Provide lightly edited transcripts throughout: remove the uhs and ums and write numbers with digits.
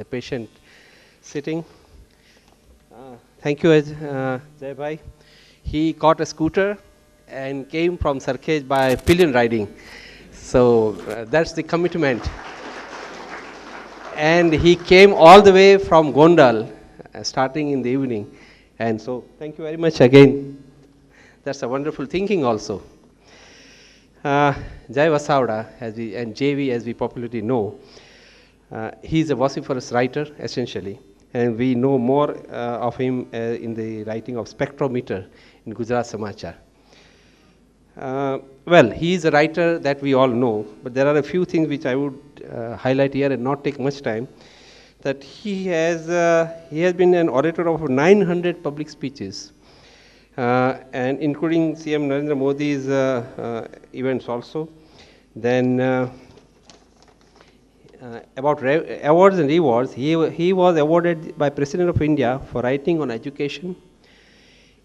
the patient sitting. Thank you, Jay Bhai. He caught a scooter and came from Sarkhej by pillion riding. So that's the commitment. And he came all the way from Gondal, starting in the evening. And so thank you very much again. That's a wonderful thinking also. Jay Vasavada, and JV as we popularly know, he is a vociferous writer essentially, and we know more of him in the writing of Spectrometer in Gujarat Samachar. Well, he is a writer that we all know, but there are a few things which I would highlight here and not take much time. That he has been an orator of 900 public speeches, and including CM Narendra Modi's events also. Then about awards and rewards, he was awarded by President of India for writing on education.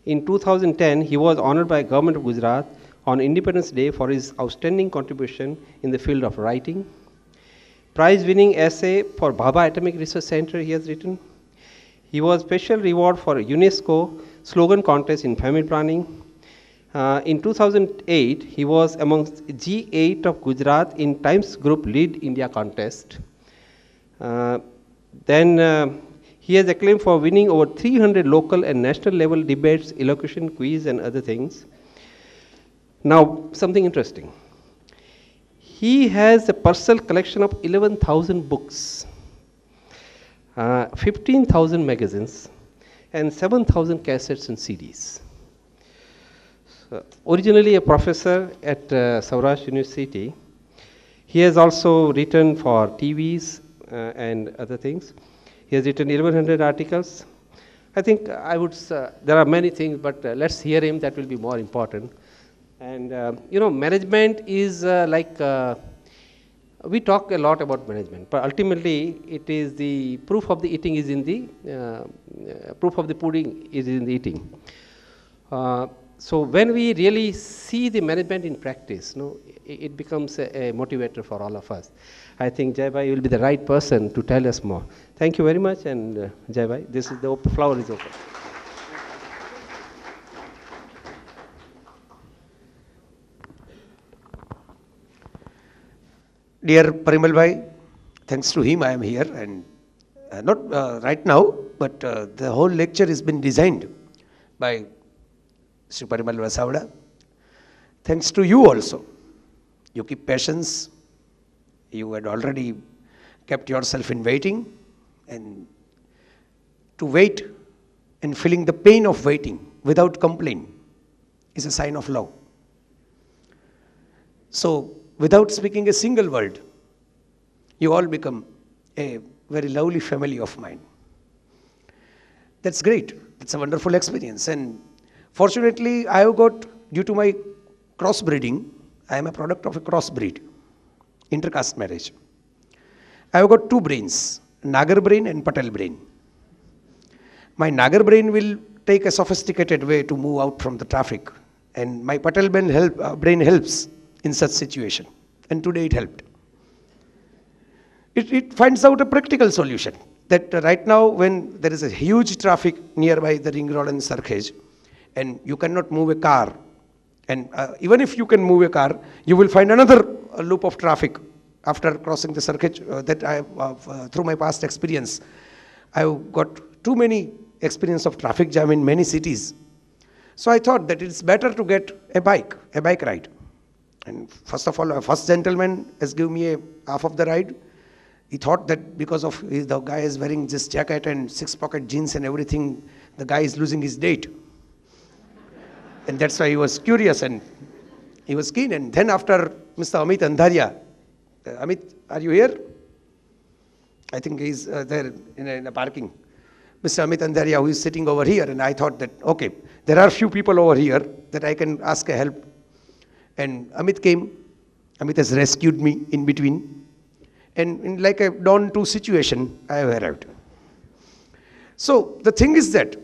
In 2010, he was honored by Government of Gujarat on Independence Day for his outstanding contribution in the field of writing. Prize-winning essay for Bhabha Atomic Research Center he has written. He was special reward for UNESCO slogan contest in family planning. In 2008, he was amongst G8 of Gujarat in Times Group Lead India contest. Then he has acclaimed for winning over 300 local and national level debates, elocution, quiz and other things. Now, something interesting. He has a personal collection of 11,000 books, 15,000 magazines, and 7,000 cassettes and CDs. So, originally a professor at Saurashtra University, he has also written for TVs and other things. He has written 1,100 articles. I think I would, there are many things, but let's hear him, that will be more important. And management is we talk a lot about management, but ultimately it is the proof of the eating is in the, proof of the pudding is in the eating. So when we really see the management in practice, it becomes a motivator for all of us. I think Jay Bhai will be the right person to tell us more. Thank you very much, and Jay Bhai, this is the floor is open. Dear Parimal Bhai, thanks to him I am here, and not right now, but the whole lecture has been designed by Sri Parimal Vasavada. Thanks to you also. You keep patience. You had already kept yourself in waiting, and to wait and feeling the pain of waiting without complaint is a sign of love. So, without speaking a single word, you all become a very lovely family of mine. That's great. It's a wonderful experience. And fortunately, I have got, due to my crossbreeding, I am a product of a crossbreed, intercaste marriage. I have got two brains, Nagar brain and Patel brain. My Nagar brain will take a sophisticated way to move out from the traffic, and my Patel brain helps in such situation, and today it helped. It finds out a practical solution, that right now when there is a huge traffic nearby the ring road and Sarkhej, and you cannot move a car, and even if you can move a car, you will find another loop of traffic after crossing the Sarkhej. That I have, through my past experience, I have got too many experience of traffic jam in many cities. So I thought that it's better to get a bike ride. And first of all, a first gentleman has given me half of the ride. He thought that because of the guy is wearing this jacket and six-pocket jeans and everything, the guy is losing his date. And that's why he was curious and he was keen. And then after Mr. Amit Andharia, Amit, are you here? I think he's there in a parking. Mr. Amit Andharia, who is sitting over here, and I thought that, okay, there are few people over here that I can ask a help. And Amit came. Amit has rescued me in between. And in like a dawn to situation, I have arrived. So the thing is that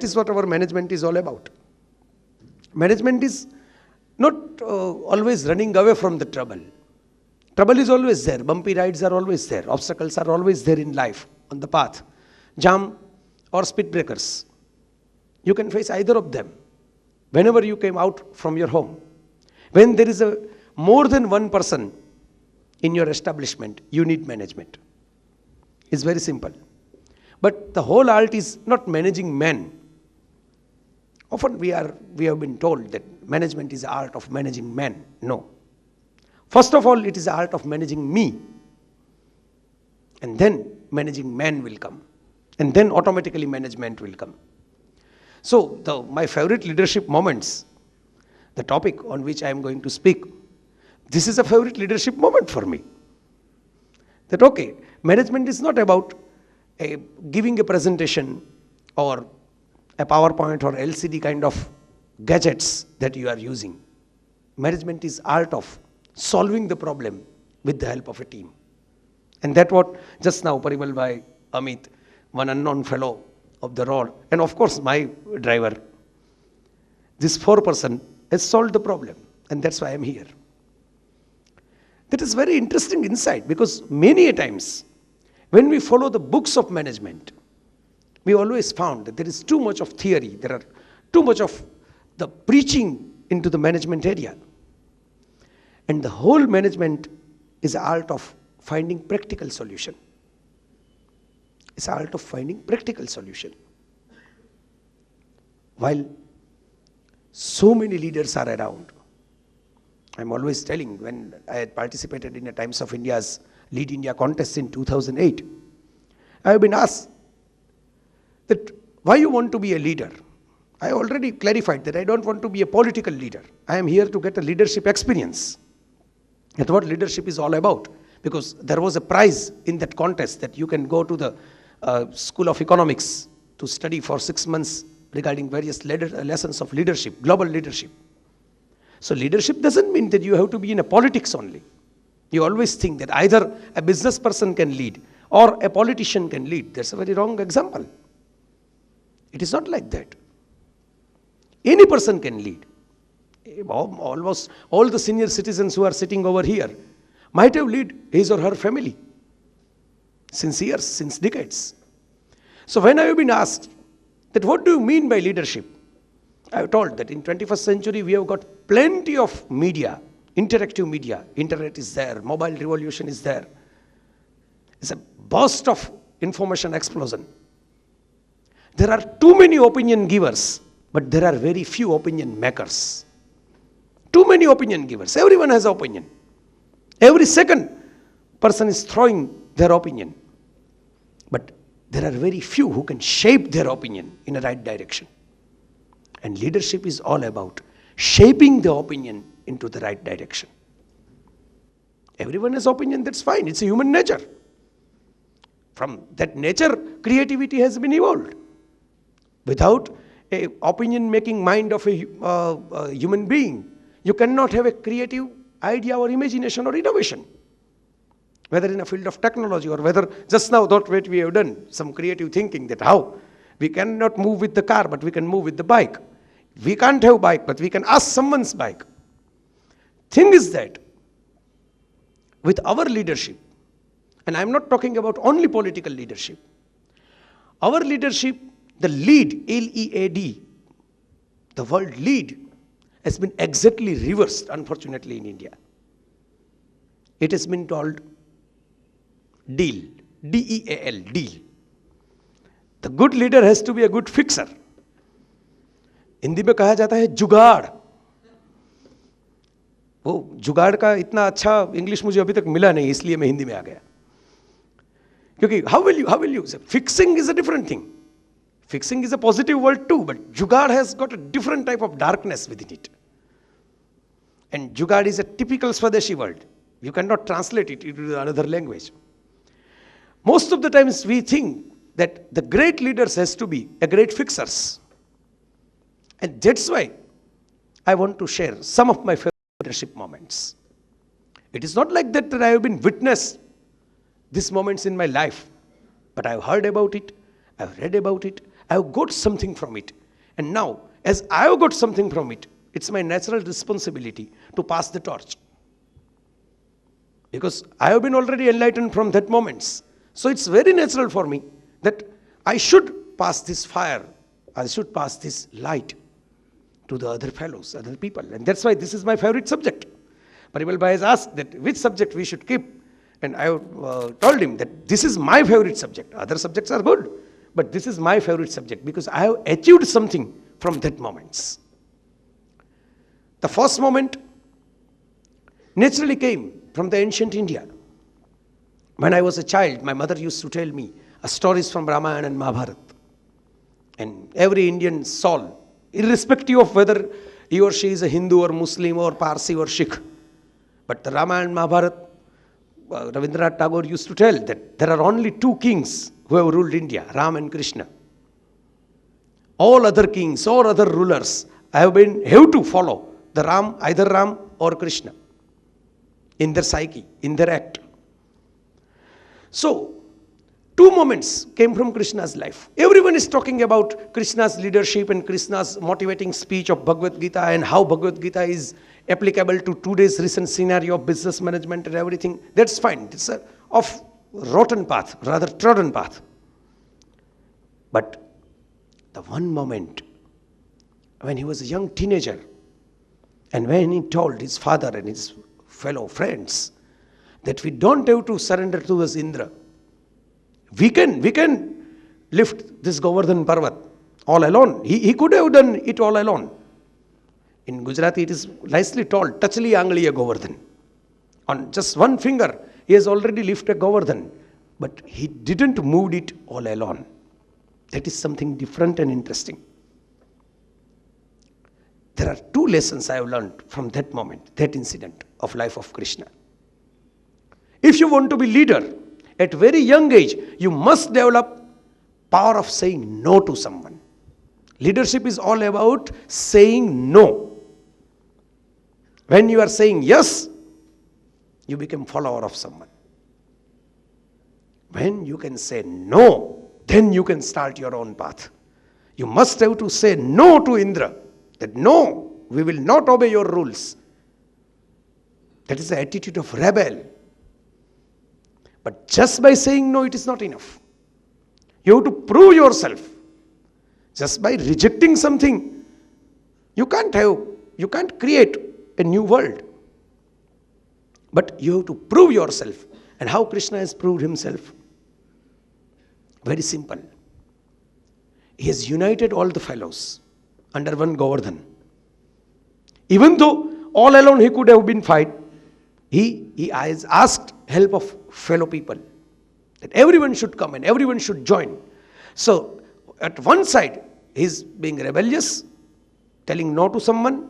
is what our management is all about. Management is not always running away from the trouble. Trouble is always there. Bumpy rides are always there. Obstacles are always there in life, on the path. Jam or speed breakers. You can face either of them whenever you came out from your home. When there is more than one person in your establishment, you need management. It's very simple. But the whole art is not managing men. Often we have been told that management is the art of managing men. No. First of all, it is the art of managing me. And then managing man will come. And then automatically management will come. So my favorite leadership moments, the topic on which I am going to speak, this is a favorite leadership moment for me. That okay, management is not about giving a presentation or a PowerPoint or LCD kind of gadgets that you are using. Management is art of solving the problem with the help of a team. And that's what just now Parimal Bhai, Amit, one unknown fellow of the road, and of course my driver, this 4-person has solved the problem, and that's why I'm here. That is very interesting insight, because many a times when we follow the books of management, we always found that there is too much of theory, there are too much of the preaching into the management area. And the whole management is the art of finding practical solution. It's the art of finding practical solution. While so many leaders are around, I'm always telling, when I had participated in a Times of India's Lead India contest in 2008, I have been asked that why you want to be a leader. I already clarified that I don't want to be a political leader. I am here to get a leadership experience. That's what leadership is all about. Because there was a prize in that contest that you can go to the School of Economics to study for 6 months regarding various lessons of leadership, global leadership. So leadership doesn't mean that you have to be in a politics only. You always think that either a business person can lead or a politician can lead. That's a very wrong example. It is not like that. Any person can lead. Almost all the senior citizens who are sitting over here might have led his or her family since years, since decades. So when I have been asked that what do you mean by leadership, I have told that in 21st century we have got plenty of media, interactive media. Internet is there, mobile revolution is there. It's a burst of information explosion. There are too many opinion givers, but there are very few opinion makers. Too many opinion givers. Everyone has an opinion. Every second person is throwing their opinion. But there are very few who can shape their opinion in a right direction. And leadership is all about shaping the opinion into the right direction. Everyone has opinion, that's fine. It's a human nature. From that nature, creativity has been evolved. Without an opinion-making mind of a human being, you cannot have a creative idea or imagination or innovation. Whether in a field of technology or whether just now that what we have done, some creative thinking that how we cannot move with the car, but we can move with the bike. We can't have bike, but we can ask someone's bike. Thing is that with our leadership, and I'm not talking about only political leadership, our leadership, the lead, L-E-A-D, the word lead has been exactly reversed, unfortunately, in India. It has been called deal, D-E-A-L, deal. The good leader has to be a good fixer. Hindi में कहा जाता है जुगाड़. वो जुगाड़ का इतना अच्छा इंग्लिश मुझे अभी तक मिला नहीं, इसलिए मैं हिंदी में आ गया. क्योंकि how will you say fixing is a different thing. Fixing is a positive word too, but jugaad has got a different type of darkness within it. And jugaad is a typical Swadeshi word. You cannot translate it into another language. Most of the times we think that the great leaders has to be a great fixers. And that's why I want to share some of my favorite leadership moments. It is not like that I have been witness these moments in my life, but I have heard about it, I have read about it, I have got something from it. And now, as I have got something from it, it's my natural responsibility to pass the torch. Because I have been already enlightened from that moments. So it's very natural for me that I should pass this fire, I should pass this light to the other fellows, other people. And that's why this is my favorite subject. Parimal Bhai has asked that which subject we should keep. And I told him that this is my favorite subject. Other subjects are good, but this is my favorite subject because I have achieved something from that moments. The first moment naturally came from the ancient India. When I was a child, my mother used to tell me stories from Ramayana and Mahabharata. And every Indian soul, irrespective of whether he or she is a Hindu or Muslim or Parsi or Sikh, but the Ramayana and Mahabharata, Rabindranath Tagore used to tell that there are only two kings who have ruled India, Ram and Krishna. All other kings or other rulers have to follow the Ram, either Ram or Krishna, in their psyche, in their act. So, two moments came from Krishna's life. Everyone is talking about Krishna's leadership and Krishna's motivating speech of Bhagavad Gita and how Bhagavad Gita is applicable to today's recent scenario of business management and everything. That's fine. It's a off rotten path, rather trodden path. But the one moment when he was a young teenager and when he told his father and his fellow friends that we don't have to surrender to this Indra. We can lift this Govardhan Parvat all alone. He could have done it all alone. In Gujarati it is nicely told, Tachli Angliya Govardhan. On just one finger, he has already lifted Govardhan. But he didn't move it all alone. That is something different and interesting. There are two lessons I have learned from that moment, that incident of life of Krishna. If you want to be leader, at very young age, you must develop power of saying no to someone. Leadership is all about saying no. When you are saying yes, you become follower of someone. When you can say no, then you can start your own path. You must have to say no to Indra. That no, we will not obey your rules. That is the attitude of rebel. But just by saying no, it is not enough. You have to prove yourself. Just by rejecting something, you can't create a new world. But you have to prove yourself. And how Krishna has proved himself? Very simple. He has united all the fellows under one Govardhan. Even though all alone he could have been fight, he has asked help of fellow people. That everyone should come and everyone should join. So, at one side, he is being rebellious, telling no to someone,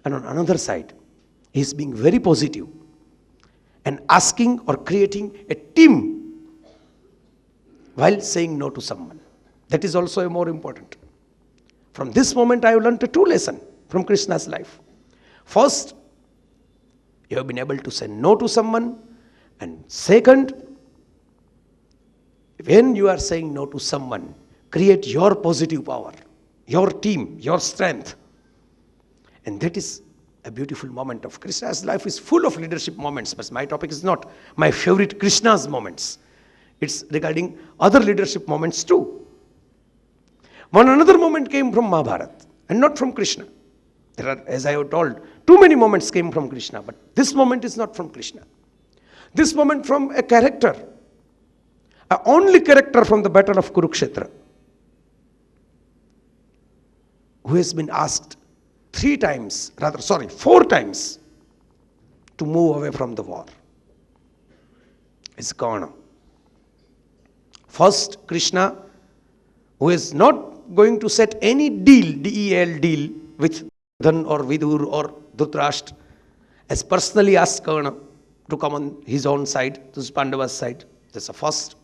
and on another side, he is being very positive and asking or creating a team while saying no to someone. That is also more important. From this moment, I have learned two lessons from Krishna's life. First, you have been able to say no to someone. And second, when you are saying no to someone, create your positive power, your team, your strength. And that is a beautiful moment of Krishna's life is full of leadership moments. But my topic is not my favorite Krishna's moments. It's regarding other leadership moments too. One another moment came from Mahabharata and not from Krishna. There are, as I have told, too many moments came from Krishna, but this moment is not from Krishna. This moment from a character, a only character from the battle of Kurukshetra, who has been asked 4 times to move away from the war. It's Karna. First, Krishna, who is not going to set any deal, D-E-L deal, with Dhan or Vidur or Dhritarashtra, has personally asked Karna to come on his own side, to Pandava's side. That's the first.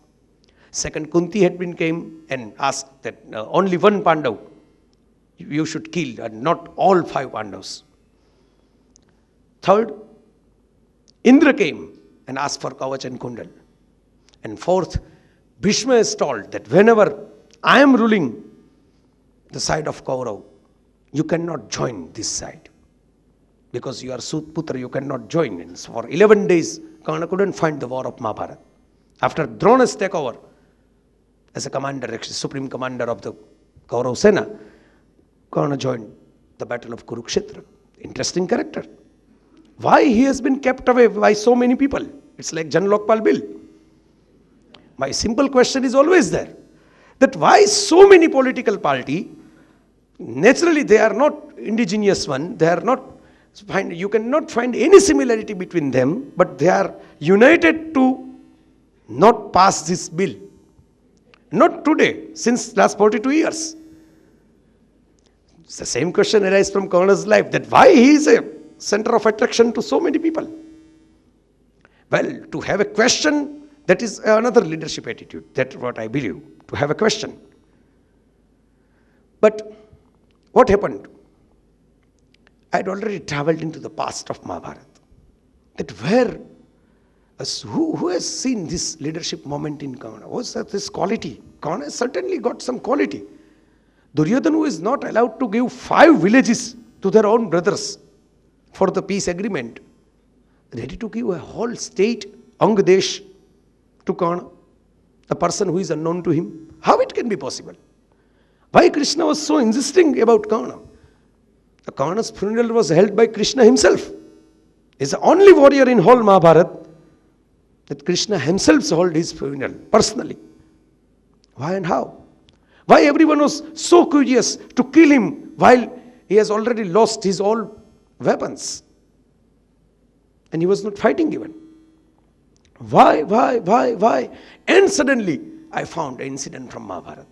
Second, Kunti came and asked that only one Pandav you should kill and not all 5 Pandavas. Third, Indra came and asked for Kavach and Kundal. And fourth, Bhishma is told that whenever I am ruling the side of Kaurav, you cannot join this side. Because you are Sutputra, you cannot join. And so for 11 days, Karna couldn't find the war of Mahabharata. After Drona's takeover as a commander, actually supreme commander of the Kaurav Sena, Karna joined the battle of Kurukshetra. Interesting character. Why he has been kept away by so many people? It's like Jan Lokpal Bill. My simple question is always there. That why so many political party, naturally they are not indigenous one, they are not, you cannot find any similarity between them, but they are united to not pass this bill. Not today, since last 42 years. It's the same question arises from Karna's life, that why he is a center of attraction to so many people. Well, to have a question, that is another leadership attitude. That's what I believe, to have a question. But what happened? I had already traveled into the past of Mahabharata. That where, who has seen this leadership moment in Karna? What's this quality? Karna has certainly got some quality. Duryodhana, who is not allowed to give 5 villages to their own brothers for the peace agreement, ready to give a whole state, Angdesh, to Karna, the person who is unknown to him. How it can be possible? Why Krishna was so insisting about Karna? The Karna's funeral was held by Krishna himself. He's the only warrior in whole Mahabharata that Krishna himself held his funeral personally. Why and how? Why everyone was so curious to kill him while he has already lost his all weapons? And he was not fighting even. Why? And suddenly I found an incident from Mahabharata.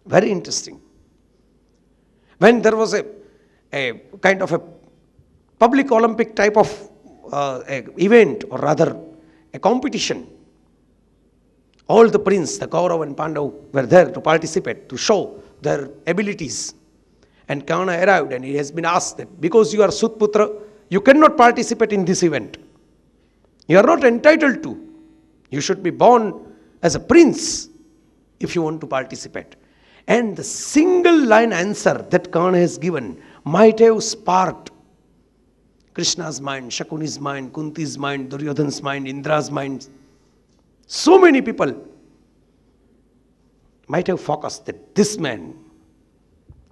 Very interesting. When there was a kind of a public Olympic type of event, or rather a competition, all the princes, the Kaurav and Pandav, were there to participate, to show their abilities. And Karna arrived and he has been asked that because you are Sutputra, you cannot participate in this event. You are not entitled to. You should be born as a prince if you want to participate. And the single line answer that Karna has given might have sparked Krishna's mind, Shakuni's mind, Kunti's mind, Duryodhana's mind, Indra's mind. So many people might have focused that this man,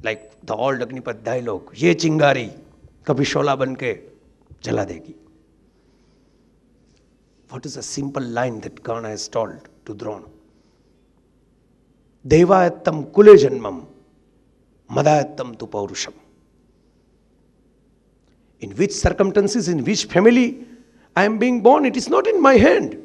like the old Agnipath dialogue, Ye chingari, kabhi shola banke jala degi. What is a simple line that Karna has told to Drona? Devayattam kule janmam, madayattam tu paurusham. In which circumstances, in which family I am being born, it is not in my hand.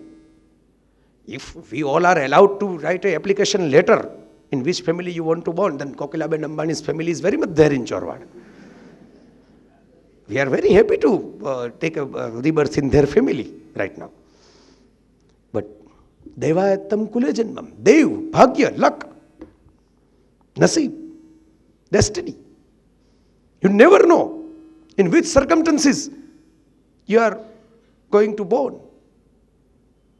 If we all are allowed to write an application letter in which family you want to born, then Kokilaben Ambani's family is very much there in Chorwad. We are very happy to take a rebirth in their family right now. But Devayattam kule janmam, Dev, Bhagya, luck, Nasib, destiny. You never know in which circumstances you are going to born,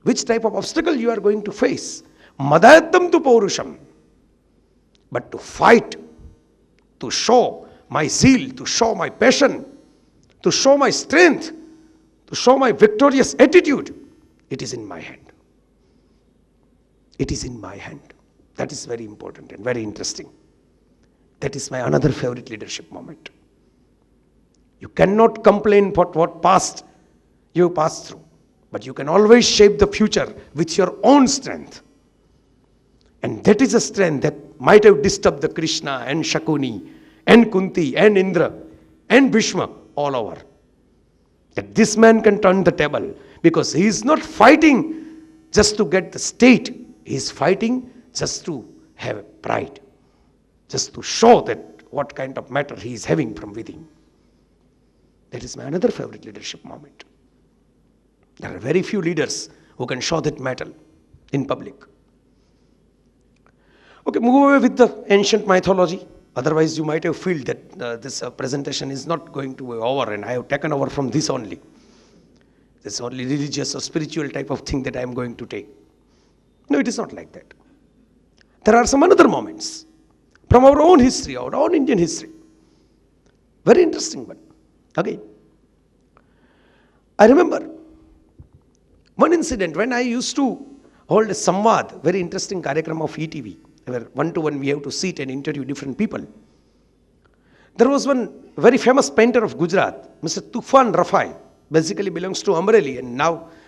which type of obstacle you are going to face. Madayattam tu paurusham. But to fight, to show my zeal, to show my passion, to show my strength, to show my victorious attitude, it is in my hand. It is in my hand. That is very important and very interesting. That is my another favorite leadership moment. You cannot complain for what past you passed through, but you can always shape the future with your own strength. And that is a strength that might have disturbed the Krishna and Shakuni and Kunti and Indra and Bhishma all over. That this man can turn the table because he is not fighting just to get the state. He is fighting just to have pride, just to show that what kind of matter he is having from within. That is my another favorite leadership moment. There are very few leaders who can show that mettle in public. Okay, move away with the ancient mythology. Otherwise, you might have felt that this presentation is not going to be over and I have taken over from this only. This only religious or spiritual type of thing that I am going to take. No, it is not like that. There are some other moments from our own history, our own Indian history. Very interesting one. Again, I remember One incident, when I used to hold a samvad, very interesting karyakrama of ETV, where one-to-one we have to sit and interview different people. There was one very famous painter of Gujarat, Mr. Tufan Rafai, basically belongs to Amreli, and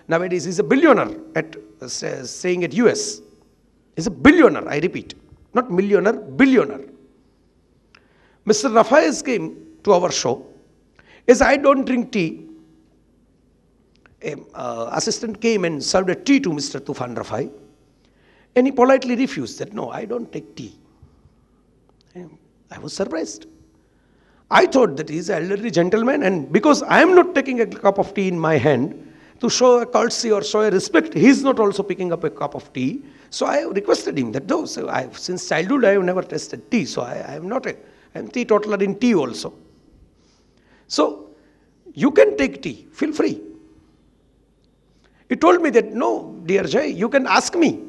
nowadays he's a billionaire staying at US. He's a billionaire, I repeat. Not millionaire, billionaire. Mr. Rafai came to our show. As I don't drink tea, assistant came and served a tea to Mr. Tufan Rafai, and he politely refused that, no, I don't take tea. And I was surprised. I thought that he's an elderly gentleman, and because I am not taking a cup of tea in my hand to show a courtesy or show a respect, he's not also picking up a cup of tea. So I requested him that, no, so since childhood I have never tasted tea, so I am teetotaler in tea also. So you can take tea, feel free. He told me that, no, dear Jay, you can ask me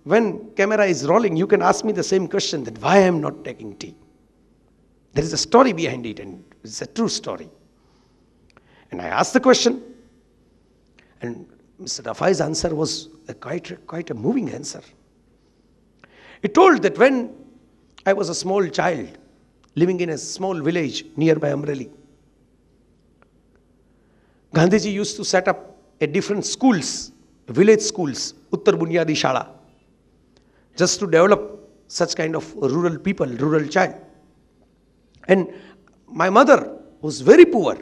when camera is rolling, you can ask me the same question, that why I am not taking tea. There is a story behind it, and it's a true story. And I asked the question, and Mr. Rafai's answer was quite a moving answer. He told that when I was a small child, living in a small village nearby Amreli, Gandhiji used to set up a different schools, village schools, Uttar Bunyadi Shala, just to develop such kind of rural people, rural child. And my mother was very poor,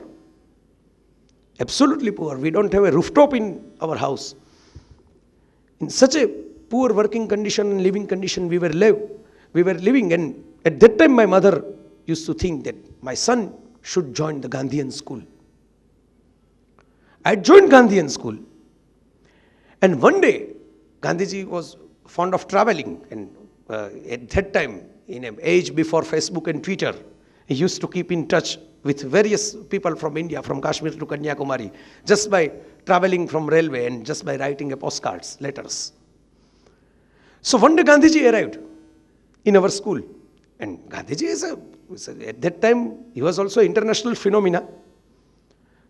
absolutely poor. We don't have a rooftop in our house. In such a poor working condition and living condition we were living, and at that time my mother used to think that my son should join the Gandhian school. I joined Gandhian school, and one day Gandhiji was fond of traveling, and at that time, in an age before Facebook and Twitter, he used to keep in touch with various people from India, from Kashmir to Kanyakumari, just by traveling from railway and just by writing a postcards, letters. So one day Gandhiji arrived in our school, and Gandhiji at that time, he was also an international phenomena.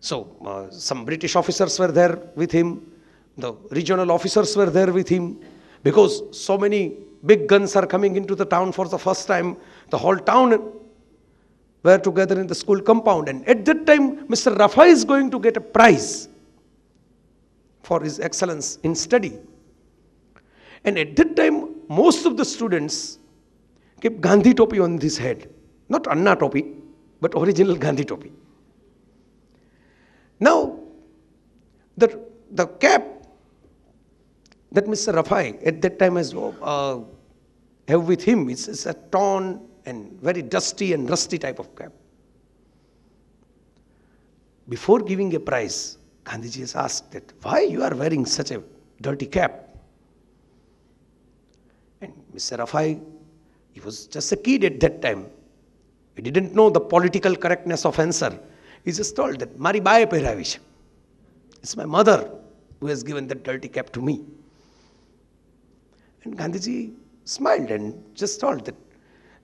So some British officers were there with him, the regional officers were there with him, because so many big guns are coming into the town for the first time. The whole town were together in the school compound, and at that time Mr. Rafai is going to get a prize for his excellence in study. And at that time most of the students kept Gandhi topi on his head, not Anna topi, but original Gandhi topi. Now the cap that Mr. Rafai at that time has have with him is a torn and very dusty and rusty type of cap. Before giving a prize, Gandhiji has asked that, why you are wearing such a dirty cap? And Mr. Rafai, he was just a kid at that time. He didn't know the political correctness of answer. He just told that, Mari bae pehravi છે. It's my mother who has given that dirty cap to me. And Gandhiji smiled and just told that,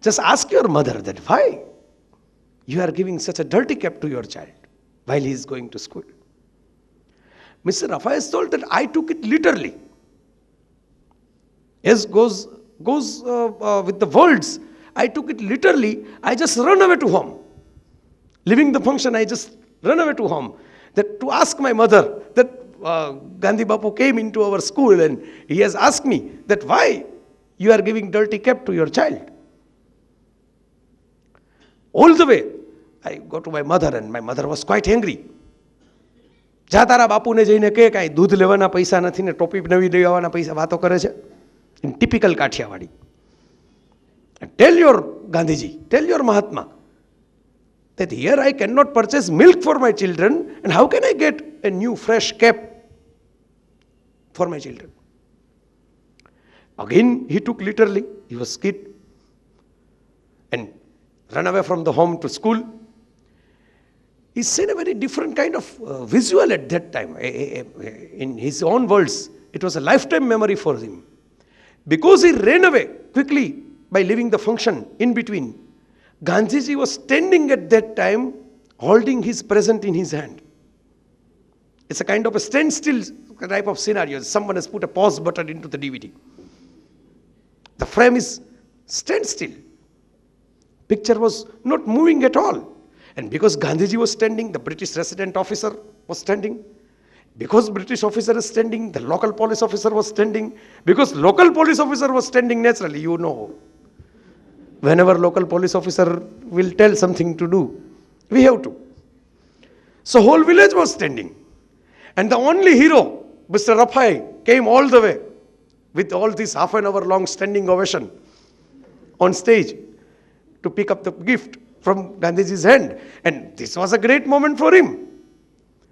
just ask your mother that why you are giving such a dirty cap to your child while he is going to school. Mr. Rafai is told that I took it literally. As goes with the words, I took it literally. I just run away to home. Leaving the function, I just run away to home. That to ask my mother that Gandhi Bapu came into our school and he has asked me that why you are giving dirty cap to your child. All the way, I go to my mother, and my mother was quite angry. જા તારા બાપુને જઈને કહે કાંઈ દૂધ લેવાના પૈસા નથી ને ટોપી નવી લેવાના પૈસા વાતો કરે છે. In typical Kathiawadi. Tell your Gandhiji, tell your Mahatma that here I cannot purchase milk for my children, and how can I get a new fresh cap for my children? Again he took literally, he was kid, and run away from the home to school. He seen a very different kind of visual at that time. In his own words, it was a lifetime memory for him. Because he ran away quickly by leaving the function in between, Gandhiji was standing at that time holding his present in his hand. It's a kind of a standstill type of scenario. Someone has put a pause button into the DVD. The frame is standstill. Picture was not moving at all. And because Gandhiji was standing, the British resident officer was standing. Because British officer is standing, the local police officer was standing. Because local police officer was standing naturally, you know. Whenever local police officer will tell something to do, we have to. So whole village was standing. And the only hero, Mr. Rafai, came all the way with all this half an hour long standing ovation on stage to pick up the gift from Gandhiji's hand. And this was a great moment for him.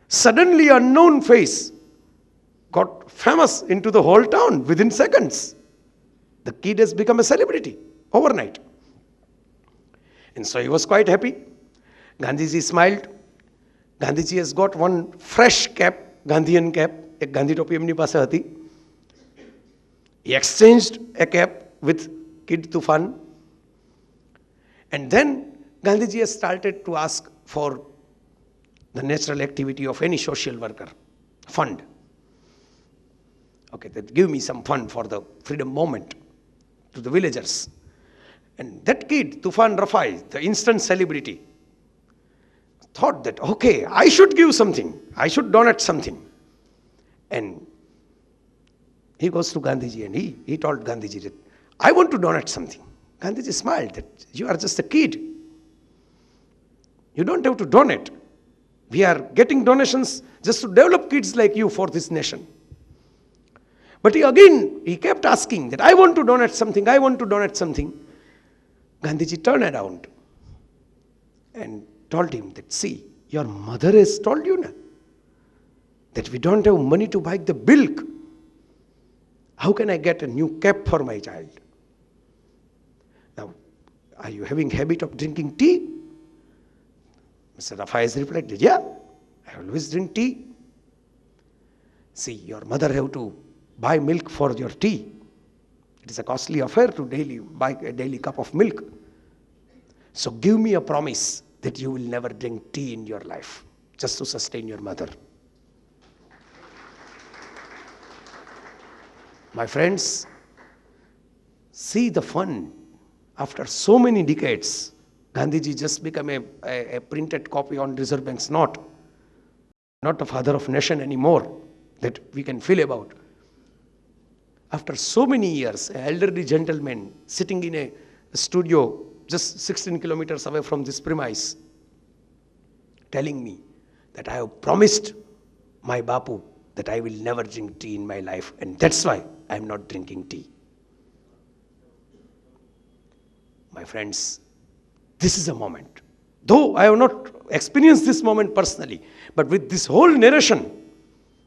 Suddenly, an unknown face got famous into the whole town within seconds. The kid has become a celebrity overnight. And so he was quite happy. Gandhiji smiled. Gandhiji has got one fresh cap, Gandhian cap, ek Gandhi topi emni પાસે હતી. He exchanged a cap with Kid Tufan. And then Gandhiji has started to ask for the natural activity of any social worker, fund. Okay, that give me some fund for the freedom movement to the villagers. And that kid, Tufan Rafai, the instant celebrity, thought that, okay, I should give something. I should donate something. And he goes to Gandhiji and he told Gandhiji that, I want to donate something. Gandhiji smiled that, you are just a kid. You don't have to donate. We are getting donations just to develop kids like you for this nation. But he kept asking that, I want to donate something, I want to donate something. Gandhiji turned around and told him that, see, your mother has told you na, that we don't have money to buy the milk. How can I get a new cap for my child? Now, are you having habit of drinking tea? Mr. Rafai has reflected, yeah, I always drink tea. See, your mother have to buy milk for your tea. It is a costly affair to buy a daily cup of milk. So give me a promise that you will never drink tea in your life, just to sustain your mother. My friends, see the fun. After so many decades, Gandhiji just became a printed copy on Reserve Bank's note. Not the father of nation anymore that we can feel about. After so many years, an elderly gentleman sitting in a studio just 16 kilometers away from this premise, telling me that I have promised my Bapu that I will never drink tea in my life, and that's why I am not drinking tea. My friends, this is a moment. Though I have not experienced this moment personally, but with this whole narration,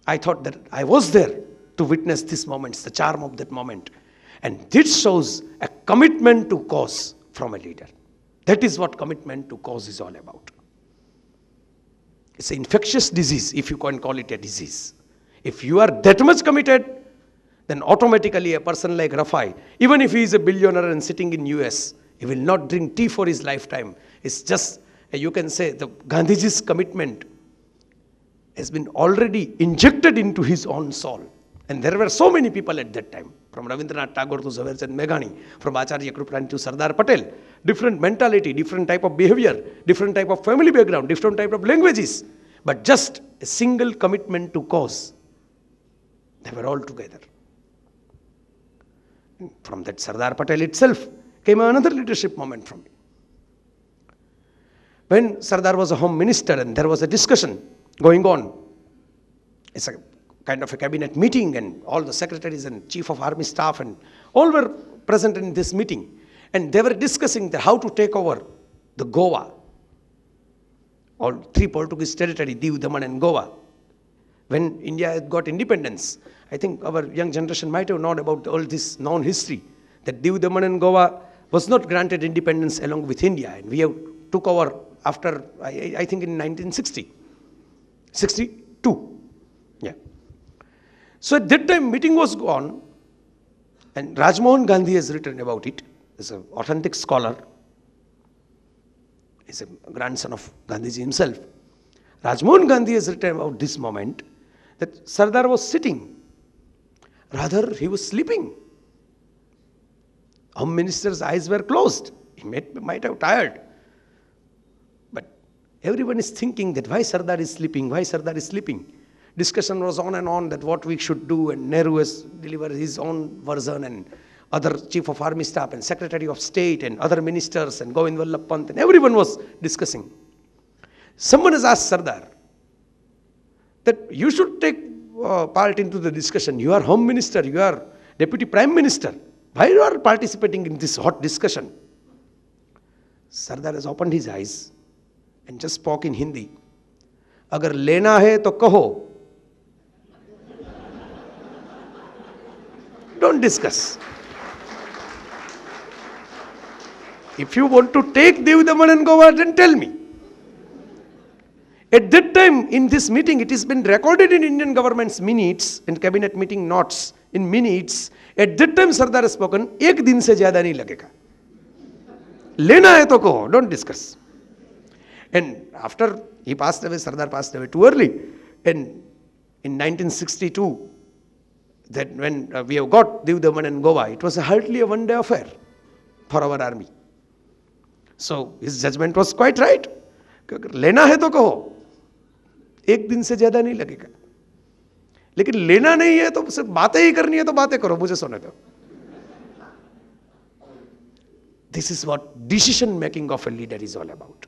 I thought that I was there to witness these moments, the charm of that moment. And this shows a commitment to cause from a leader. That is what commitment to cause is all about. It's an infectious disease, if you can call it a disease. If you are that much committed, then automatically a person like Rafai, even if he is a billionaire and sitting in US, he will not drink tea for his lifetime. It's just, you can say, the Gandhiji's commitment has been already injected into his own soul. And there were so many people at that time, from Rabindranath Tagore to Jhaverchand Meghani, from Acharya Kripalani to Sardar Patel. Different mentality, different type of behavior, different type of family background, different type of languages. But just a single commitment to cause. They were all together. From that Sardar Patel itself came another leadership moment from me. When Sardar was a home minister and there was a discussion going on, it's a kind of a cabinet meeting and all the secretaries and chief of army staff and all were present in this meeting. And they were discussing how to take over the Goa, all three Portuguese territory, Diu, Daman and Goa. When India had got independence, I think our young generation might have known about all this known history, that Diu, Daman and Goa was not granted independence along with India. And we have took over after, I think in 1960, 62. Yeah. So at that time, meeting was on, and Rajmohan Gandhi has written about it. He's an authentic scholar. He's a grandson of Gandhiji himself. Rajmohan Gandhi has written about this moment, that Sardar was sitting. Rather, he was sleeping. Home Minister's eyes were closed. He might have tired. But everyone is thinking that why Sardar is sleeping, why Sardar is sleeping. Discussion was on and on that what we should do, and Nehru has delivered his own version, and other Chief of Army Staff and Secretary of State and other ministers and Govind Vallabh Pant, and everyone was discussing. Someone has asked Sardar that you should take part into the discussion. You are Home Minister, you are Deputy Prime Minister. Why you are participating in this hot discussion? Sardar has opened his eyes and just spoke in Hindi. Agar lena hai to kaho. Don't discuss. If you want to take Diu Daman and Goa, then tell me. At that time, in this meeting, it has been recorded in Indian government's minutes and cabinet meeting notes in minutes. At that time, Sardar has spoken, ek din se zyada nahi lagega. Lena hai to kaho, don't discuss. And after he passed away, Sardar passed away too early. And in 1962, that when we have got Diu Daman and Goa, it was hardly a one-day affair for our army. So his judgment was quite right. लेना है तो कहो, एक दिन से ज्यादा नहीं लगेगा. लेकिन लेना नहीं है तो सिर्फ बातें ही करनी है तो बातें करो, मुझे सोने दो. This is what decision making of a leader is all about.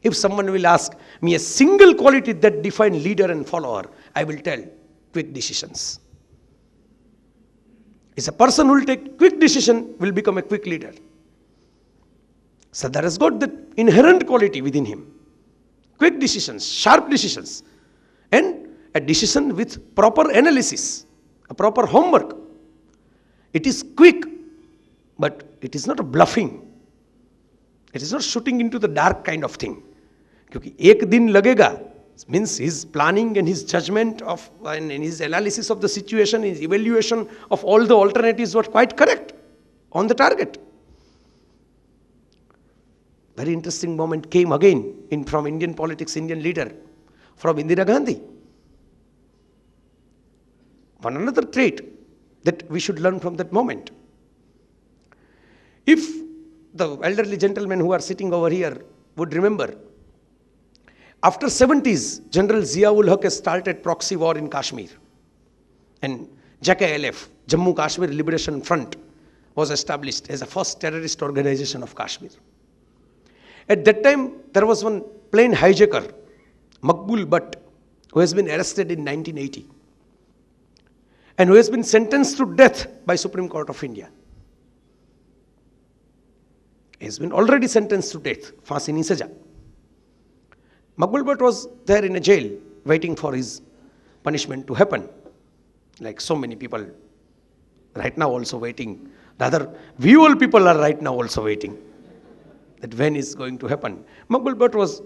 If someone will ask me a single quality that defines leader and follower, I will tell quick decisions. It's a person who will take quick decision will become a quick leader. Sardar has got that inherent quality within him. Quick decisions, sharp decisions, and a decision with proper analysis, a proper homework. It is quick, but it is not a bluffing. It is not shooting into the dark kind of thing. Because ek din lagega means his planning and his judgment of and his analysis of the situation, his evaluation of all the alternatives was quite correct, on the target. Very interesting moment came again from Indian politics, Indian leader, from Indira Gandhi. One another trait that we should learn from that moment. If the elderly gentlemen who are sitting over here would remember, after 70s, General Zia-ul-Haq has started proxy war in Kashmir. And JKLF, Jammu Kashmir Liberation Front, was established as the first terrorist organization of Kashmir. At that time, there was one plane hijacker, Makbul Butt, who has been arrested in 1980 and who has been sentenced to death by Supreme Court of India. He has been already sentenced to death, Phansi ni saja. Makbul Butt was there in a jail waiting for his punishment to happen, like so many people right now also waiting. Rather, we all people are right now also waiting that when is going to happen. Makbul Butt was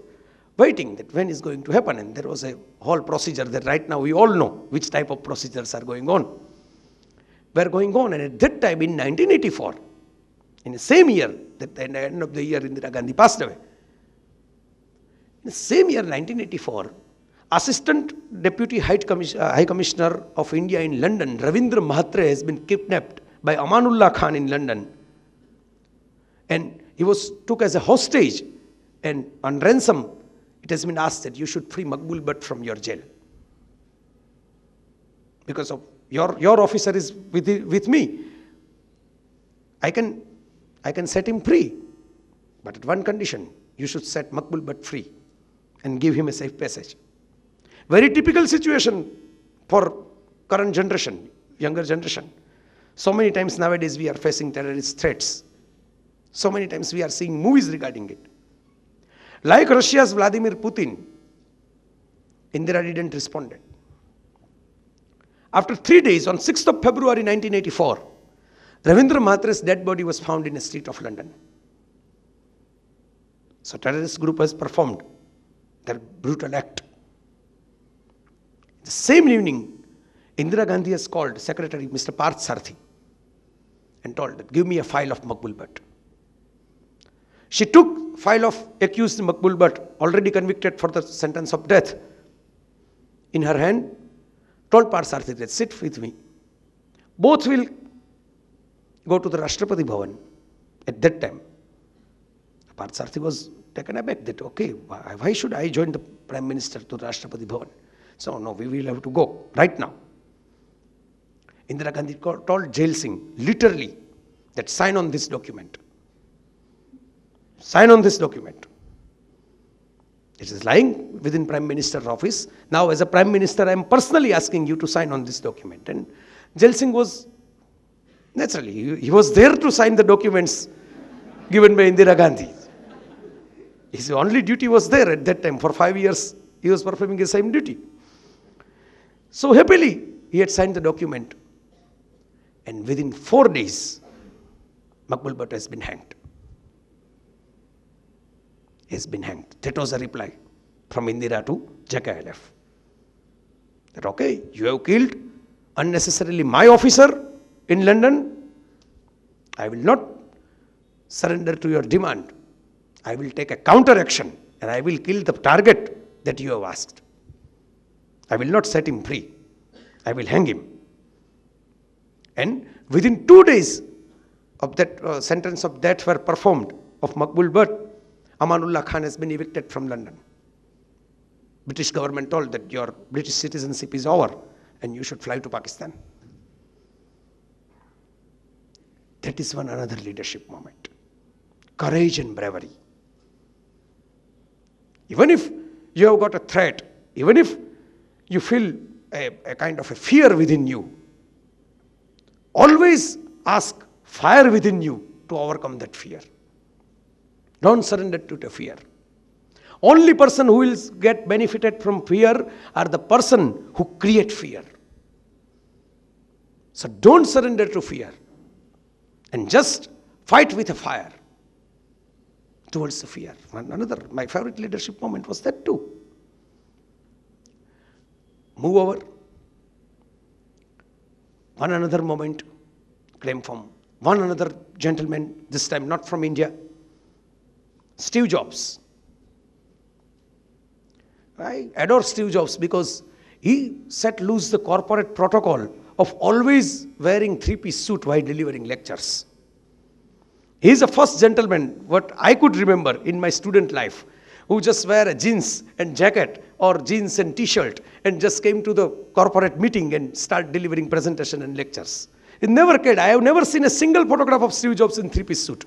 waiting that when is going to happen, and there was a whole procedure that right now we all know which type of procedures are going on. Were going on, and at that time in 1984, in the same year, that at the end of the year Indira Gandhi passed away, in the same year 1984, Assistant Deputy High Commissioner of India in London, Ravindra Mahatre, has been kidnapped by Amanullah Khan in London. And he was took as a hostage, and on ransom, it has been asked that you should free Makbul Butt from your jail. Because of your officer is with me. I can set him free. But at one condition, you should set Makbul Butt free and give him a safe passage. Very typical situation for current generation, younger generation. So many times nowadays we are facing terrorist threats. So many times we are seeing movies regarding it. Like Russia's Vladimir Putin, Indira didn't respond. After 3 days, on 6th of February 1984, Ravindra Mahatre's dead body was found in a street of London. So terrorist group has performed their brutal act. The same evening, Indira Gandhi has called Secretary Mr. Parth Sarthi and told that, give me a file of Makbul Butt. She took file of accused Makbul Butt, already convicted for the sentence of death, in her hand, told Parthasarathi that sit with me. Both will go to the Rashtrapati Bhavan at that time. Parthasarathi was taken aback that, okay, why should I join the Prime Minister to the Rashtrapati Bhavan? So, no, we will have to go right now. Indira Gandhi told Jail Singh, literally, that sign on this document. Sign on this document. It is lying within Prime Minister's office. Now, as a Prime Minister, I am personally asking you to sign on this document. And Jail Singh was, naturally, he was there to sign the documents given by Indira Gandhi. His only duty was there at that time. For 5 years, he was performing the same duty. So happily, he had signed the document. And within 4 days, Makbul Bhatt has been hanged. He has been hanged. That was a reply from Indira to JKLF. That, okay, you have killed unnecessarily my officer in London. I will not surrender to your demand. I will take a counter action and I will kill the target that you have asked. I will not set him free. I will hang him. And within 2 days of that sentence of death were performed of Makbul Bhatt, Amanullah Khan has been evicted from London. British government told that your British citizenship is over and you should fly to Pakistan. That is one another leadership moment. Courage and bravery. Even if you have got a threat, even if you feel a kind of a fear within you, always ask fire within you to overcome that fear. Don't surrender to the fear. Only person who will get benefited from fear are the person who create fear. So don't surrender to fear and just fight with a fire towards the fear. Another, my favorite leadership moment was that too. Move over. One another moment came from one another gentleman, this time not from India, Steve Jobs. I adore Steve Jobs because he set loose the corporate protocol of always wearing three-piece suit while delivering lectures. He is the first gentleman, what I could remember in my student life, who just wear a jeans and jacket or jeans and t-shirt and just came to the corporate meeting and start delivering presentation and lectures. It never cared. I have never seen a single photograph of Steve Jobs in three-piece suit,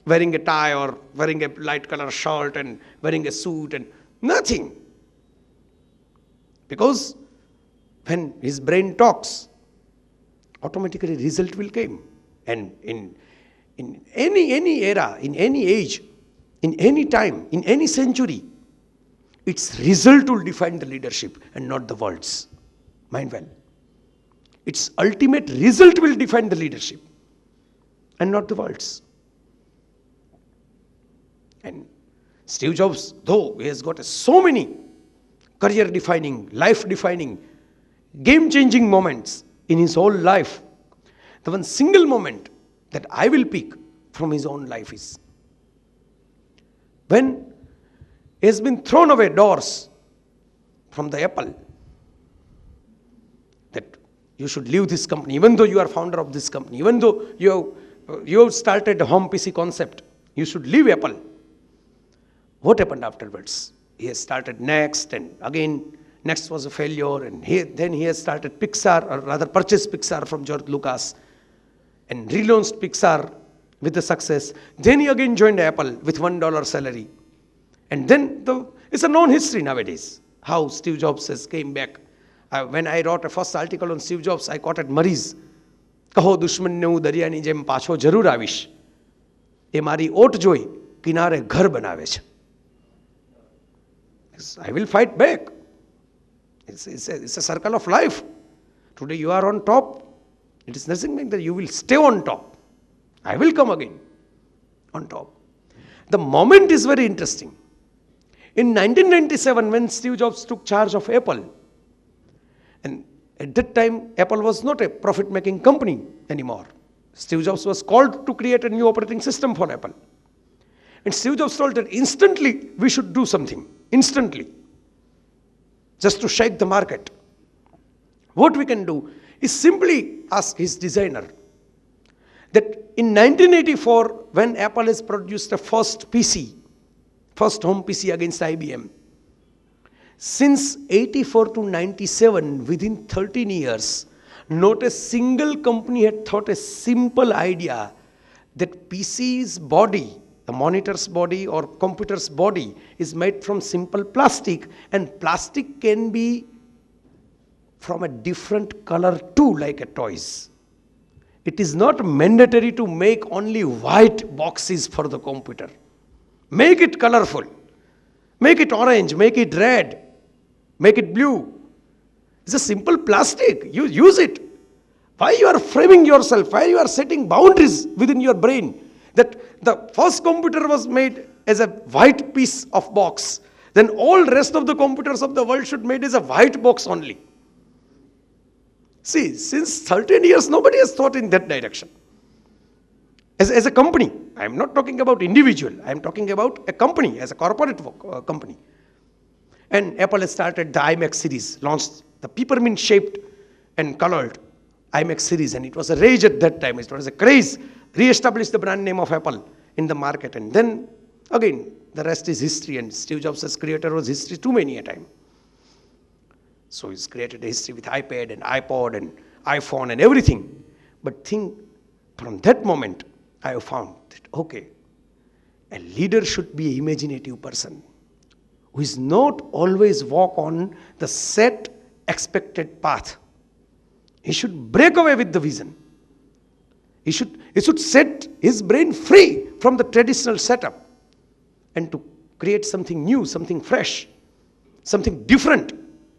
wearing a tie or wearing a light color shirt and wearing a suit and nothing. Because when his brain talks, automatically result will come. And in any era, in any age, in any time, in any century, its result will define the leadership and not the words. Mind well. Its ultimate result will define the leadership and not the words. And Steve Jobs, though he has got so many career-defining, life-defining, game-changing moments in his whole life, the one single moment that I will pick from his own life is when he has been thrown away doors from the Apple, that you should leave this company, even though you are founder of this company, even though you have started a home PC concept, you should leave Apple. What happened afterwards? He has started Next, and again, Next was a failure, and then he has started Pixar, or rather purchased Pixar from George Lucas, and relaunched Pixar with the success. Then he again joined Apple with $1 salary. And then it's a known history nowadays, how Steve Jobs has came back. When I wrote a first article on Steve Jobs, I quoted Murray's, "Kaho dushman ne dariyaની જેમ પાછો જરૂર આવીશ, એ મારી ઓટ જોઈ કિનારે ઘર બનાવે છે." I will fight back. It's a circle of life. Today you are on top. It is nothing like that you will stay on top. I will come again on top. The moment is very interesting. In 1997, when Steve Jobs took charge of Apple, and at that time, Apple was not a profit-making company anymore. Steve Jobs was called to create a new operating system for Apple. And Steve Jobs told that instantly we should do something. Instantly. just to shake the market. What we can do is simply ask his designer that in 1984, when Apple has produced the first PC, first home PC against IBM, since 84 to 97, within 13 years, not a single company had thought a simple idea that PC's body, the monitor's body or computer's body, is made from simple plastic, and plastic can be from a different color too, like a toys. It is not mandatory to make only white boxes for the computer. Make it colorful. Make it orange, make it red, make it blue. It's a simple plastic. You use it. Why you are framing yourself? Why you are setting boundaries within your brain? That the first computer was made as a white piece of box. Then all rest of the computers of the world should made as a white box only. See, since 13 years, nobody has thought in that direction. As a company, I am not talking about individual. I am talking about a company, as a corporate company. And Apple has started the iMac series, launched the peppermint shaped and colored iMac series, and it was a rage at that time. It was a craze. Re-established the brand name of Apple in the market, and then again the rest is history. And Steve Jobs as creator was history too many a time. So he's created a history with iPad and iPod and iPhone and everything. But think from that moment, I have found that okay, a leader should be an imaginative person who is not always walk on the set expected path. He should break away with the vision. He should set his brain free from the traditional setup and to create something new, something fresh, something different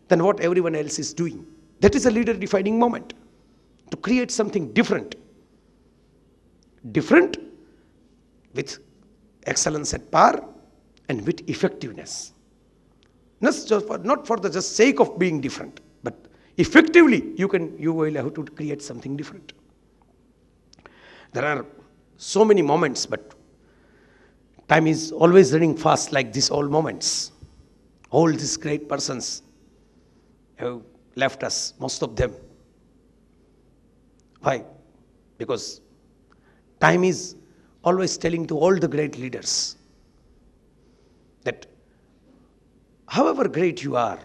than what everyone else is doing. That is a leader defining moment. To create something different. Different with excellence at par and with effectiveness. Not for the just sake of being different, but effectively you will have to create something different. There are so many moments, but time is always running fast like this, all moments. All these great persons have left us, most of them. Why? Because time is always telling to all the great leaders that however great you are,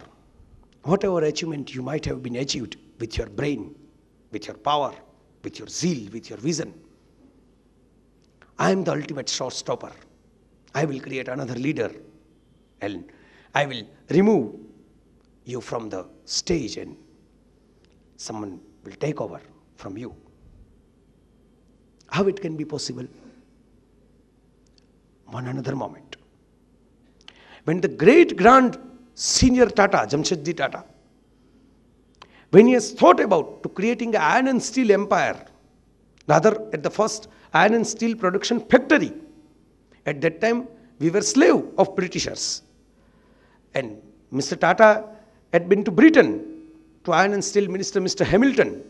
whatever achievement you might have been achieved with your brain, with your power, with your zeal, with your vision, I am the ultimate showstopper. I will create another leader and I will remove you from the stage and someone will take over from you. How it can be possible? One another moment. When the great grand senior Tata, Jamshedji Tata, when he has thought about to creating an iron and steel empire, rather at the first iron and steel production factory, at that time we were slave of Britishers. And Mr. Tata had been to Britain, to iron and steel minister Mr. Hamilton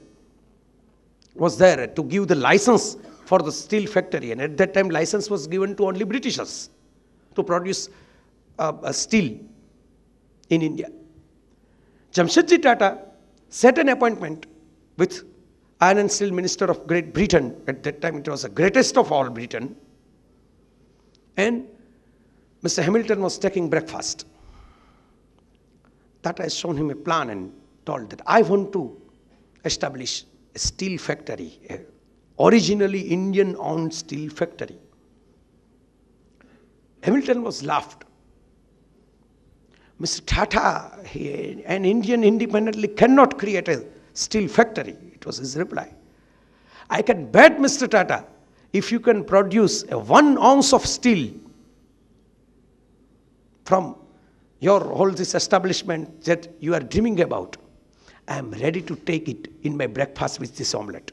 was there to give the license for the steel factory. And at that time license was given to only Britishers to produce steel in India. Jamshedji Tata set an appointment with iron and steel minister of Great Britain. At that time it was the greatest of all Britain. And Mr. Hamilton was taking breakfast. Tata has shown him a plan and told that I want to establish a steel factory, a originally Indian-owned steel factory. Hamilton was laughed. Mr. Tata, an Indian independently cannot create a steel factory. It was his reply. I can bet, Mr. Tata, if you can produce a 1 ounce of steel from your whole this establishment that you are dreaming about, I am ready to take it in my breakfast with this omelette.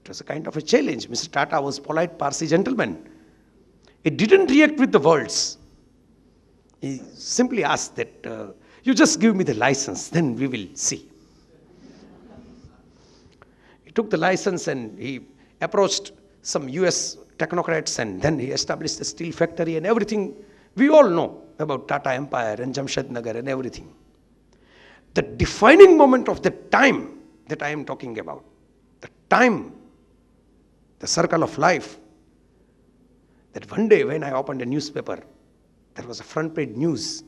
It was a kind of a challenge. Mr. Tata was polite Parsi gentleman. He didn't react with the words. He simply asked that, you just give me the license, then we will see. He took the license and he approached some US technocrats and then he established a steel factory and everything. We all know about Tata Empire and Jamshednagar and everything. The defining moment of the time that I am talking about, the time, the circle of life, that one day when I opened a newspaper, there was a front page news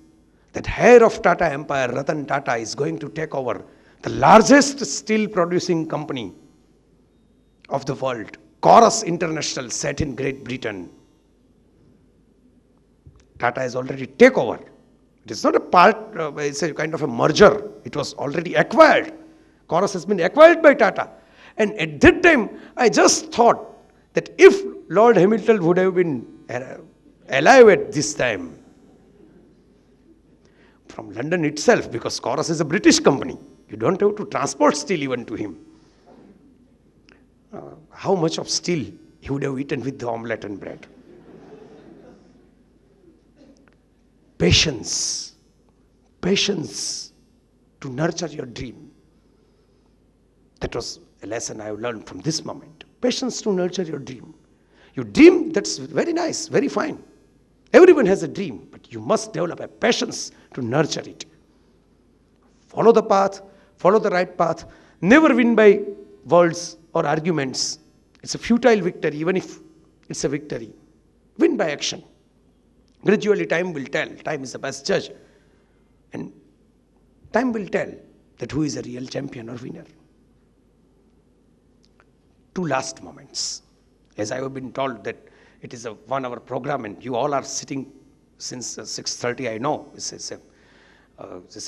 that heir of Tata Empire, Ratan Tata, is going to take over the largest steel producing company of the world, Chorus International, set in Great Britain. Tata has already taken over. It is not a part, it's a kind of a merger. It was already acquired. Chorus has been acquired by Tata. And at that time, I just thought that if Lord Hamilton would have been alive at this time, from London itself, because Chorus is a British company, you don't have to transport steel even to him. How much of steel he would have eaten with the omelette and bread. Patience. Patience to nurture your dream. That was a lesson I have learned from this moment. Patience to nurture your dream. Your dream, that's very nice, very fine. Everyone has a dream, but you must develop a patience to nurture it. Follow the path, follow the right path. Never win by words or arguments. It's a futile victory, even if it's a victory. Win by action. Gradually, time will tell. Time is the best judge. And time will tell that who is a real champion or winner. Two last moments. As I have been told that it is a 1 hour program and you all are sitting since 6:30, I know. It's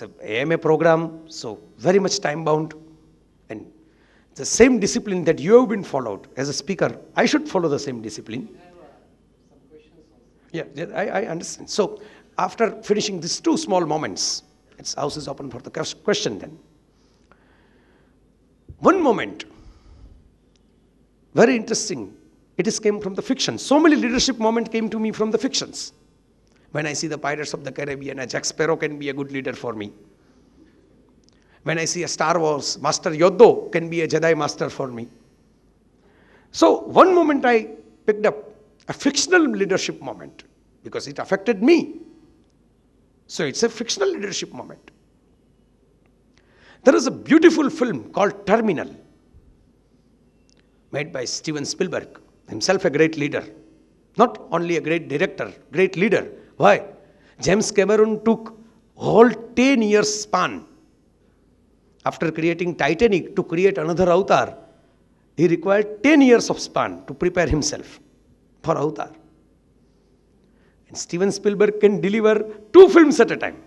a AMA program, so very much time bound. And the same discipline that you have been followed as a speaker, I should follow the same discipline. Yeah, I understand. So after finishing these two small moments, its house is open for the question then. One moment, very interesting. It came from the fiction. So many leadership moments came to me from the fictions. When I see the Pirates of the Caribbean, a Jack Sparrow can be a good leader for me. When I see a Star Wars, Master Yoda can be a Jedi Master for me. So one moment I picked up a fictional leadership moment because it affected me. So it's a fictional leadership moment. There is a beautiful film called Terminal, made by Steven Spielberg, himself a great leader. Not only a great director, great leader. Why? James Cameron took whole 10 years span after creating Titanic to create another Avatar. He required 10 years of span to prepare himself for Avatar. And Steven Spielberg can deliver 2 films at a time.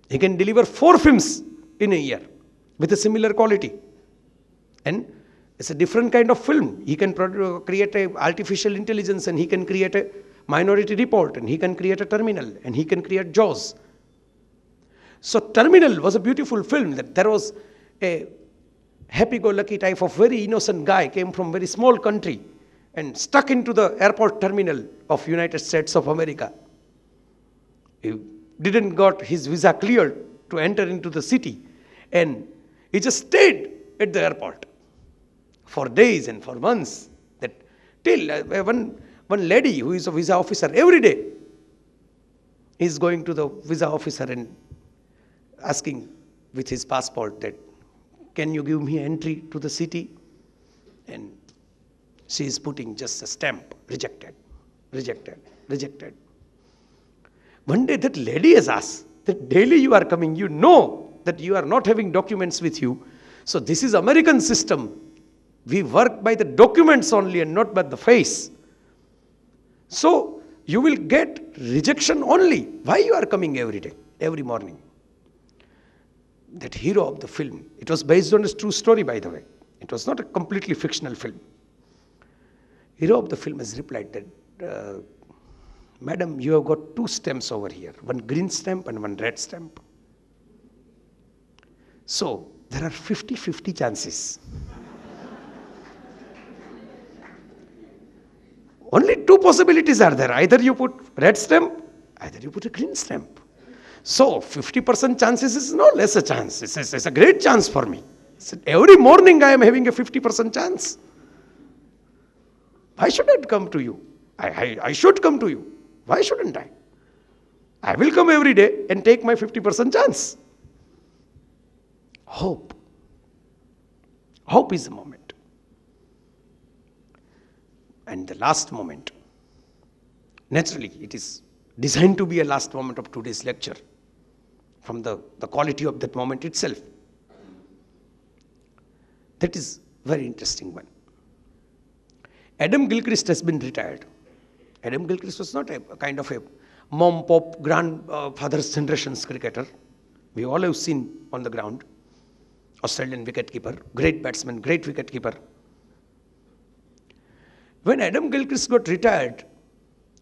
He can deliver 4 films in a year with a similar quality. And it's a different kind of film. He can create a artificial intelligence and he can create a Minority Report and he can create a Terminal and he can create Jaws. So Terminal was a beautiful film that there was a happy-go-lucky type of very innocent guy came from very small country and stuck into the airport terminal of United States of America. He didn't got his visa cleared to enter into the city and he just stayed at the airport for days and for months. That till one lady who is a visa officer every day is going to the visa officer and asking with his passport that, can you give me entry to the city? And she is putting just a stamp, rejected, rejected, rejected. One day that lady has asked, that daily you are coming, you know that you are not having documents with you. So this is American system. We work by the documents only and not by the face. So you will get rejection only. Why you are coming every day, every morning? That hero of the film, it was based on a true story, by the way. It was not a completely fictional film. Hero of the film has replied that, Madam, you have got 2 stamps over here, one green stamp and one red stamp. So there are 50-50 chances. Only 2 possibilities are there. Either you put red stamp, either you put a green stamp. So 50% chances is no less a chance. It's a great chance for me. Every morning I am having a 50% chance. Why should I come to you? I should come to you. Why shouldn't I? I will come every day and take my 50% chance. Hope. Hope is the moment. And the last moment. Naturally, it is designed to be a last moment of today's lecture from the quality of that moment itself. That is very interesting one. Adam Gilchrist has been retired. Adam Gilchrist was not a kind of a mom, pop, grandfather's generation's cricketer. We all have seen on the ground. Australian wicketkeeper, great batsman, great wicketkeeper. When Adam Gilchrist got retired,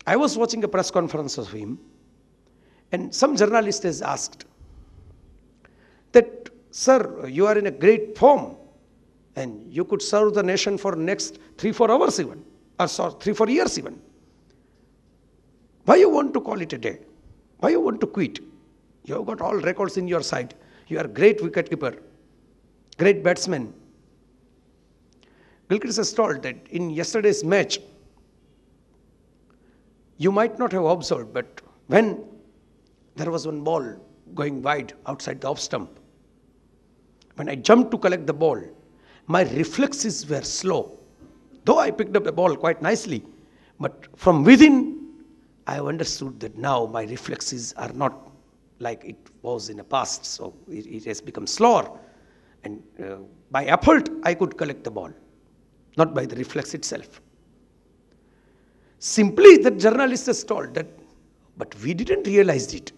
I was watching a press conference of him, and some journalist has asked that, sir, you are in a great form, and you could serve the nation for next 3-4 hours even, or 3-4 years even. Why you want to call it a day? Why you want to quit? You have got all records in your side. You are great wicketkeeper, great batsman. Gilchrist has told that in yesterday's match, you might not have observed, but when there was one ball going wide outside the off stump, when I jumped to collect the ball, my reflexes were slow. Though I picked up the ball quite nicely, but from within, I have understood that now my reflexes are not like it was in the past, so it has become slower. And by effort, I could collect the ball, not by the reflex itself. Simply, the journalist has told that, but we didn't realize it.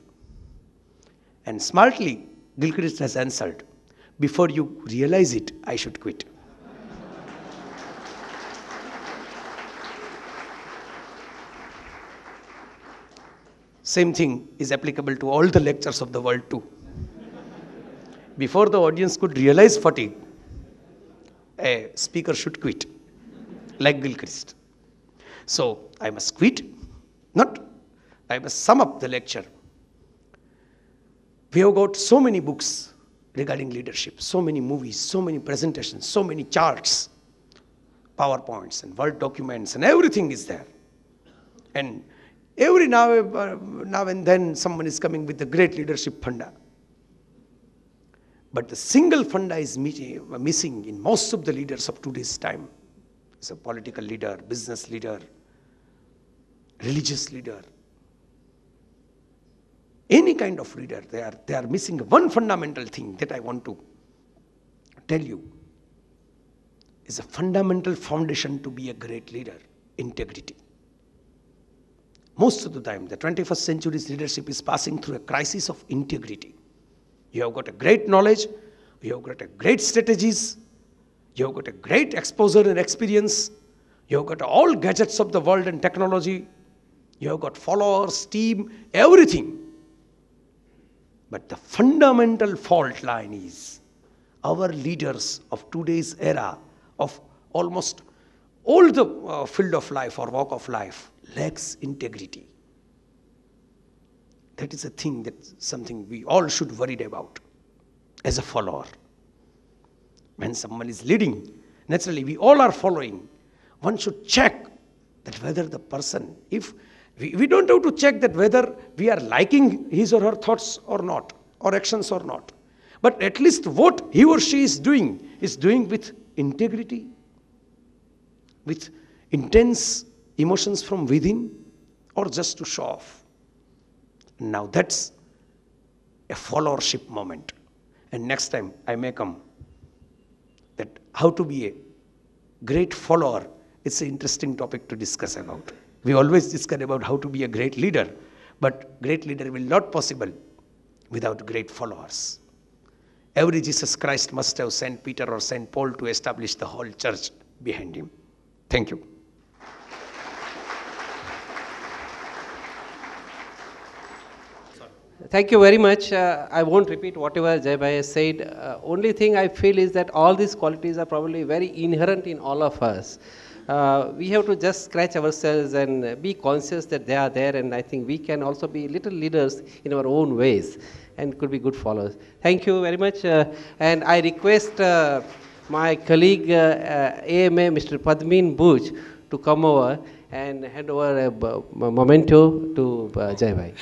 And smartly, Gilchrist has answered, before you realize it, I should quit. Same thing is applicable to all the lectures of the world too. Before the audience could realize fatigue, a speaker should quit, like Gilchrist. So I must quit, I must sum up the lecture. We have got so many books regarding leadership, so many movies, so many presentations, so many charts, PowerPoints and Word documents, and everything is there. And every now and then someone is coming with the great leadership funda. But the single funda is missing in most of the leaders of today's time. It's a political leader, business leader, religious leader. Any kind of leader, they are missing one fundamental thing that I want to tell you. Is a fundamental foundation to be a great leader, integrity. Most of the time, the 21st century's leadership is passing through a crisis of integrity. You have got a great knowledge, you have got a great strategies, you have got a great exposure and experience, you have got all gadgets of the world and technology, you have got followers, team, everything. But the fundamental fault line is our leaders of today's era, of almost all the field of life or walk of life, lacks integrity. That is a thing, that's something we all should worry about as a follower. When someone is leading, naturally we all are following. One should check that whether the person, if we don't have to check that whether we are liking his or her thoughts or not, or actions or not. But at least what he or she is doing with integrity, with intense emotions from within, or just to show off. Now that's a followership moment. And next time I may come that how to be a great follower. It's an interesting topic to discuss about. We always discuss about how to be a great leader, but great leader will not possible without great followers. Every Jesus Christ must have Saint Peter or Saint Paul to establish the whole church behind him. Thank you. Thank you very much. I won't repeat whatever Jay Bhai has said. Only thing I feel is that all these qualities are probably very inherent in all of us. We have to just scratch ourselves and be conscious that they are there, and I think we can also be little leaders in our own ways and could be good followers. Thank you very much. And I request my colleague AMA, Mr. Padmin Buj, to come over and hand over a memento to Jay Bhai.